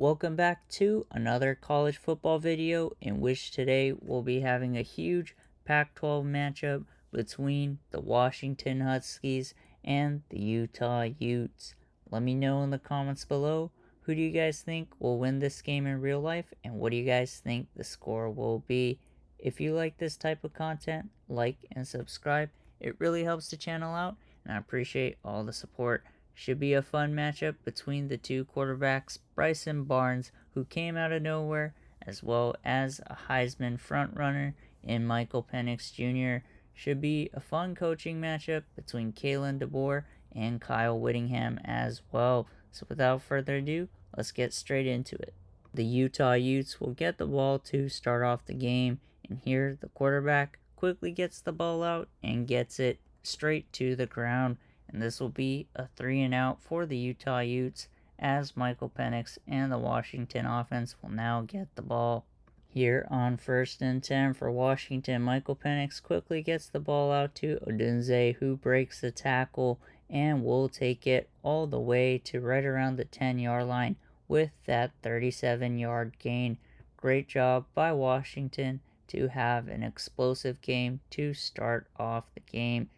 Welcome back to another college football video in which today we'll be having a huge Pac-12 matchup between the Washington Huskies and the Utah Utes. Let me know in the comments below, who do you guys think will win this game in real life, and what do you guys think the score will be? If you like this type of content, like and subscribe. It really helps the channel out, and I appreciate all the support. Should be a fun matchup between the two quarterbacks, Bryson Barnes, who came out of nowhere, as well as a Heisman frontrunner in Michael Penix Jr. Should be a fun coaching matchup between Kalen DeBoer and Kyle Whittingham as well. So without further ado, let's get straight into it. The Utah Utes will get the ball to start off the game, and here the quarterback quickly gets the ball out and gets it straight to the ground. And this will be a 3-and-out for the Utah Utes, as Michael Penix and the Washington offense will now get the ball. Here on 1st and 10 for Washington, Michael Penix quickly gets the ball out to Odunze, who breaks the tackle and will take it all the way to right around the 10-yard line with that 37-yard gain. Great job by Washington to have an explosive game to start off the game.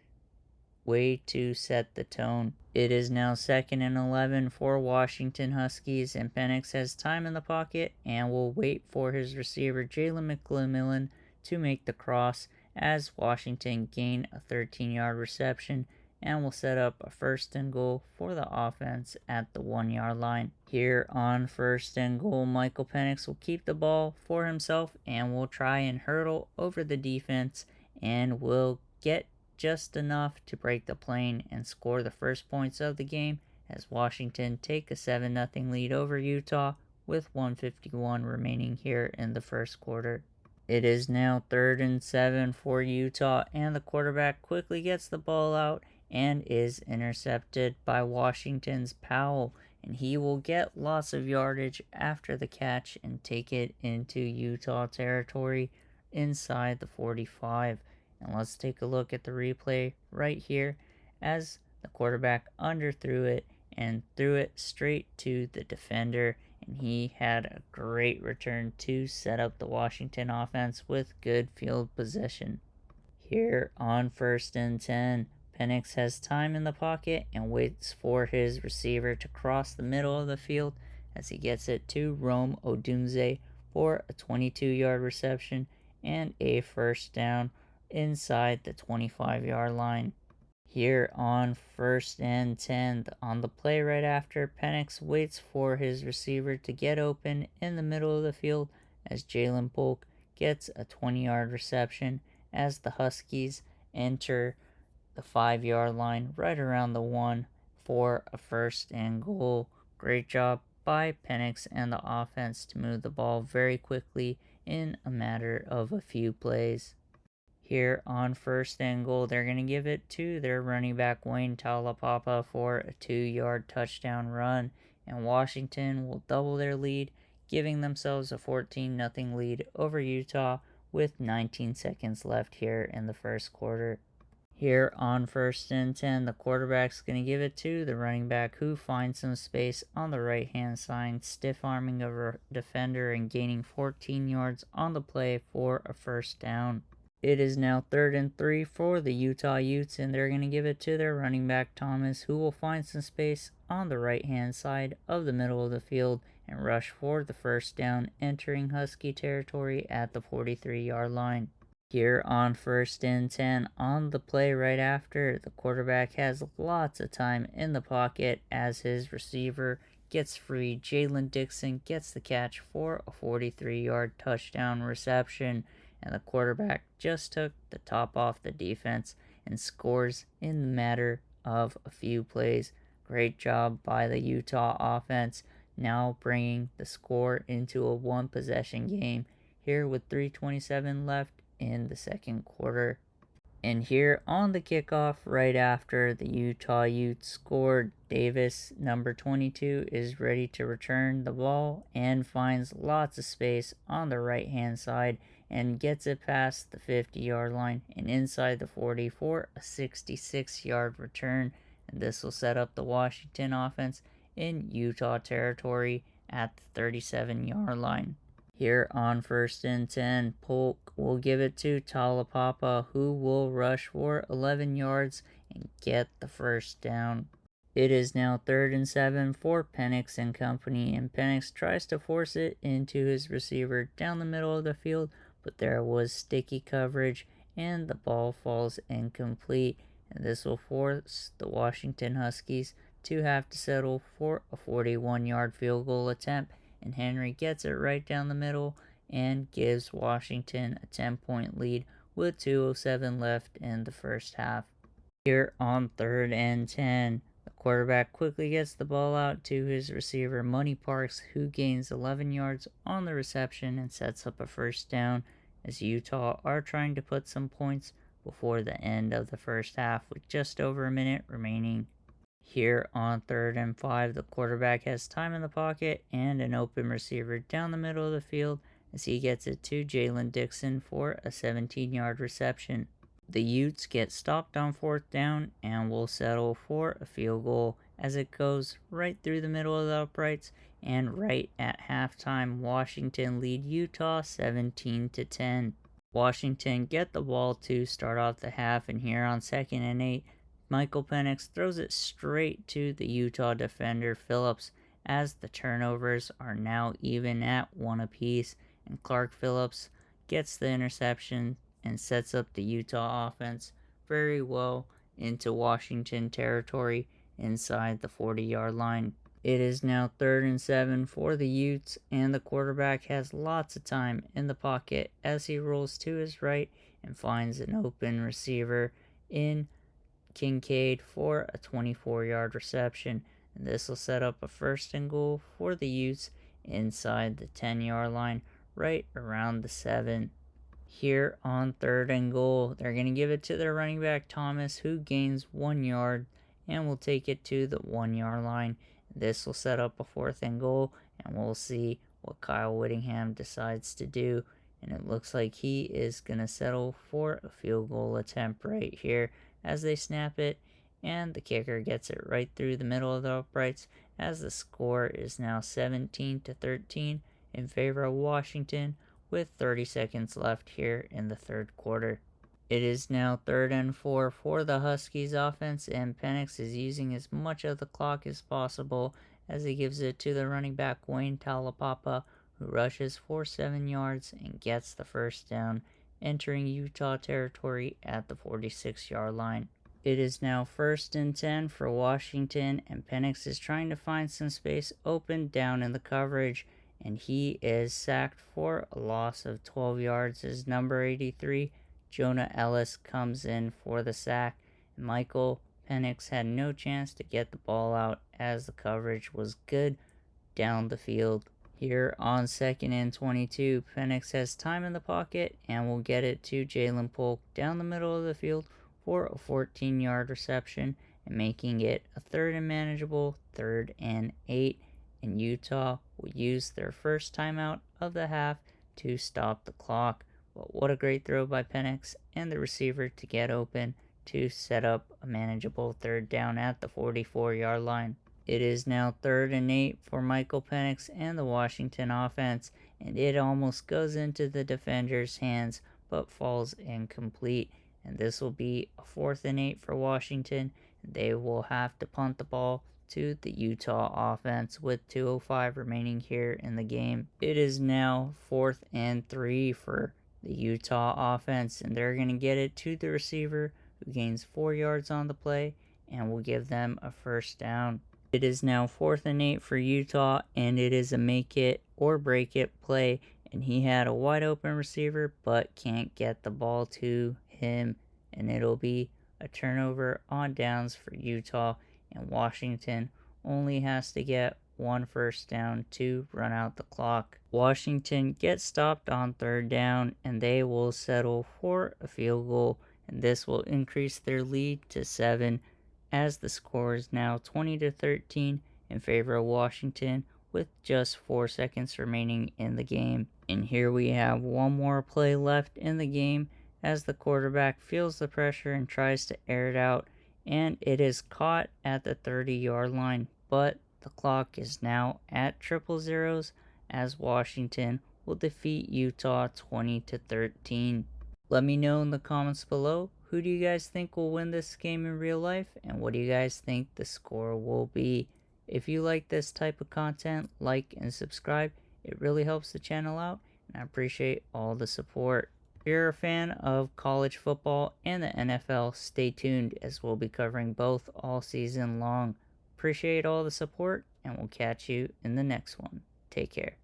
Way to set the tone. It is now 2nd and 11 for Washington Huskies, and Penix has time in the pocket and will wait for his receiver Jalen McMillan to make the cross, as Washington gain a 13-yard reception and will set up a 1st and goal for the offense at the 1-yard line. Here on 1st and goal, Michael Penix will keep the ball for himself and will try and hurdle over the defense and will get just enough to break the plane and score the first points of the game, as Washington take a 7-0 lead over Utah with 1:51 remaining here in the first quarter. It is now 3rd and 7 for Utah, and the quarterback quickly gets the ball out and is intercepted by Washington's Powell, and he will get lots of yardage after the catch and take it into Utah territory inside the 45. And let's take a look at the replay right here, as the quarterback underthrew it and threw it straight to the defender, and he had a great return to set up the Washington offense with good field position. Here on 1st and 10, Penix has time in the pocket and waits for his receiver to cross the middle of the field as he gets it to Rome Odunze for a 22-yard reception and a 1st down inside the 25-yard line. Here on 1st and 10, on the play right after, Penix waits for his receiver to get open in the middle of the field as Jalen Polk gets a 20-yard reception as the Huskies enter the 5-yard line right around the 1 for a 1st and goal. Great job by Penix and the offense to move the ball very quickly in a matter of a few plays. Here on 1st and goal, they're going to give it to their running back Wayne Talapapa for a 2-yard touchdown run, and Washington will double their lead, giving themselves a 14-0 lead over Utah with 19 seconds left here in the first quarter. Here on 1st and 10, the quarterback's going to give it to the running back, who finds some space on the right-hand side, stiff-arming a defender and gaining 14 yards on the play for a 1st down. It is now 3rd and 3 for the Utah Utes, and they're going to give it to their running back Thomas, who will find some space on the right-hand side of the middle of the field and rush for the 1st down, entering Husky territory at the 43-yard line. Here on 1st and 10, on the play right after, the quarterback has lots of time in the pocket as his receiver gets free. Jalen Dixon gets the catch for a 43-yard touchdown reception, and the quarterback just took the top off the defense and scores in the matter of a few plays. Great job by the Utah offense, now bringing the score into a one-possession game here with 3:27 left in the second quarter. And here on the kickoff right after the Utah Utes scored, Davis, number 22, is ready to return the ball and finds lots of space on the right-hand side and gets it past the 50-yard line and inside the 40 for a 66-yard return. And this will set up the Washington offense in Utah territory at the 37-yard line. Here on 1st and 10, Polk will give it to Talapapa, who will rush for 11 yards and get the first down. It is now 3rd and 7 for Penix and company, and Penix tries to force it into his receiver down the middle of the field, but there was sticky coverage and the ball falls incomplete, and this will force the Washington Huskies to have to settle for a 41-yard field goal attempt, and Henry gets it right down the middle and gives Washington a 10-point lead with 2:07 left in the first half. Here on 3rd and 10, the quarterback quickly gets the ball out to his receiver, Money Parks, who gains 11 yards on the reception and sets up a first down, as Utah are trying to put some points before the end of the first half with just over a minute remaining. Here on 3rd and 5, the quarterback has time in the pocket and an open receiver down the middle of the field as he gets it to Jalen Dixon for a 17-yard reception. The Utes get stopped on 4th down and will settle for a field goal as it goes right through the middle of the uprights, and right at halftime, Washington lead Utah 17-10. Washington get the ball to start off the half, and here on 2nd and 8, Michael Penix throws it straight to the Utah defender Phillips as the turnovers are now even at 1 apiece, and Clark Phillips gets the interception and sets up the Utah offense very well into Washington territory inside the 40-yard line. It is now 3rd and 7 for the Utes, and the quarterback has lots of time in the pocket as he rolls to his right and finds an open receiver in Kincaid for a 24-yard reception, and this will set up a 1st and goal for the Utes inside the 10-yard line, right around the 7. Here on 3rd and goal, they're going to give it to their running back Thomas, who gains 1 yard and will take it to the 1-yard line. This will set up a 4th and goal, and we'll see what Kyle Whittingham decides to do, and it looks like he is going to settle for a field goal attempt right here as they snap it, and the kicker gets it right through the middle of the uprights as the score is now 17-13 in favor of Washington with 30 seconds left here in the 3rd quarter. It is now 3rd and 4 for the Huskies offense, and Penix is using as much of the clock as possible as he gives it to the running back Wayne Talapapa, who rushes for 7 yards and gets the first down, entering Utah territory at the 46-yard line. It is now 1st and 10 for Washington, and Penix is trying to find some space open down in the coverage, and he is sacked for a loss of 12 yards as number 83, Jonah Ellis, comes in for the sack, and Michael Penix had no chance to get the ball out as the coverage was good down the field. Here on 2nd and 22, Penix has time in the pocket and will get it to Jalen Polk down the middle of the field for a 14-yard reception, and making it a 3rd and manageable 3rd and 8, and Utah will use their first timeout of the half to stop the clock. But what a great throw by Penix and the receiver to get open to set up a manageable 3rd down at the 44-yard line. It is now 3rd and 8 for Michael Penix and the Washington offense, and it almost goes into the defender's hands but falls incomplete. And this will be a 4th and 8 for Washington, and they will have to punt the ball to the Utah offense with 2:05 remaining here in the game. It is now 4th and 3 for the Utah offense, and they're going to get it to the receiver, who gains 4 yards on the play and will give them a first down. It is now 4th and 8 for Utah, and it is a make it or break it play, and he had a wide open receiver but can't get the ball to him, and it'll be a turnover on downs for Utah, and Washington only has to get 1 first down to run out the clock. Washington gets stopped on 3rd down, and they will settle for a field goal, and this will increase their lead to 7 as the score is now 20-13 in favor of Washington with just 4 seconds remaining in the game. And here we have one more play left in the game as the quarterback feels the pressure and tries to air it out, and it is caught at the 30-yard line, but The clock is now at triple zeros as Washington will defeat Utah 20-13. Let me know in the comments below, who do you guys think will win this game in real life, and what do you guys think the score will be? If you like this type of content, like and subscribe. It really helps the channel out, and I appreciate all the support. If you're a fan of college football and the NFL, stay tuned as we'll be covering both all season long. Appreciate all the support, and we'll catch you in the next one. Take care.